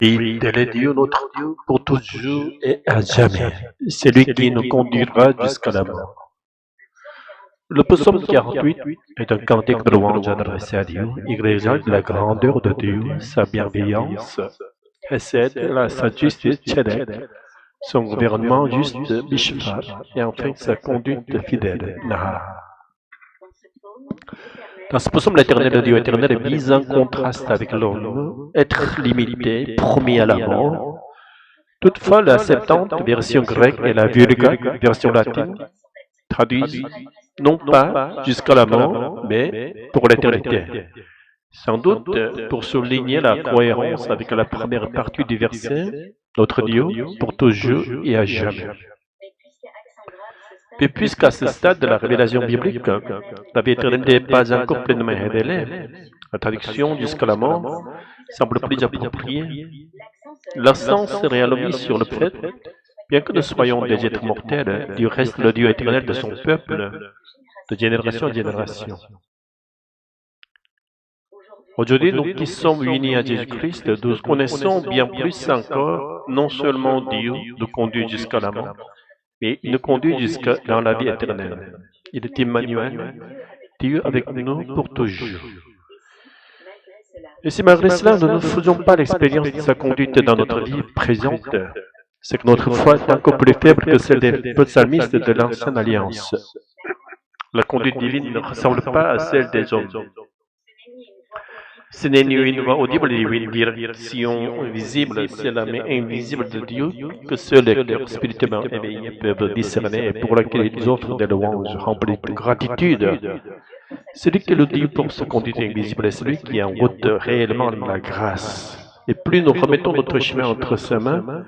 Fidèle est Dieu, notre Dieu, pour toujours et à jamais. C'est lui qui nous conduira jusqu'à la mort. Le psaume 48 est un cantique de louange adressé à Dieu. Il résulte la grandeur de Dieu, sa bienveillance, Hesed, sa justice, Tzedek, son gouvernement juste, Mishpat, et enfin sa conduite fidèle, Nahar. Dans ce psaume, l'éternel de Dieu éternel est mis en contraste avec l'homme, être limité, promis à la mort. Toutefois, la Septante, version grecque, et la Vulgate, version latine, traduisent non pas jusqu'à la mort, mais pour l'éternité. Sans doute pour souligner la cohérence avec la première partie du verset, notre Dieu, pour toujours et à jamais. Et puisqu'à ce stade de la révélation biblique, la vie éternelle n'est pas encore pleinement révélée, la traduction jusqu'à la mort semble plus appropriée. L'accent serait alors mis sur le fait, bien que nous soyons des êtres mortels, Dieu reste le Dieu éternel de son peuple, de génération en génération. Aujourd'hui, nous qui sommes unis à Jésus-Christ, nous connaissons bien plus encore, non seulement Dieu nous conduit jusqu'à la mort, mais il nous conduit jusqu'à dans la vie éternelle. Il est Emmanuel, Dieu avec nous pour toujours. Et si malgré cela, nous ne faisons pas l'expérience de sa conduite dans notre vie présente, c'est que notre foi est encore plus faible que celle des psalmistes de l'ancienne alliance. La conduite divine ne ressemble pas à celle des hommes. Ce n'est ni une voix audible ni une direction visible, c'est la main invisible de Dieu que seuls les cœurs spirituellement éveillés peuvent discerner et pour laquelle ils offrent des louanges remplies de gratitude. Celui qui le dit pour sa conduite invisible est celui qui en route réellement la grâce. Et plus nous remettons notre chemin entre ses mains,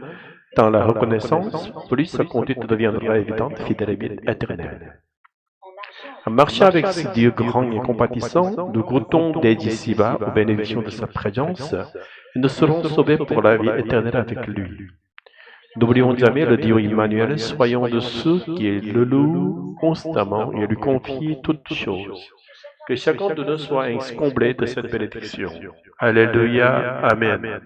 dans la reconnaissance, plus sa conduite deviendra évidente, fidèle et éternelle. En marchant avec ce Dieu grand et compatissant, nous goûtons dès ici-bas aux bénédictions de sa présence et nous serons sauvés pour la vie éternelle avec lui. N'oublions jamais le Dieu Emmanuel, soyons de ceux qui le louent constamment et lui confient toutes choses. Que chacun de nous soit comblé de cette bénédiction. Alléluia, Amen.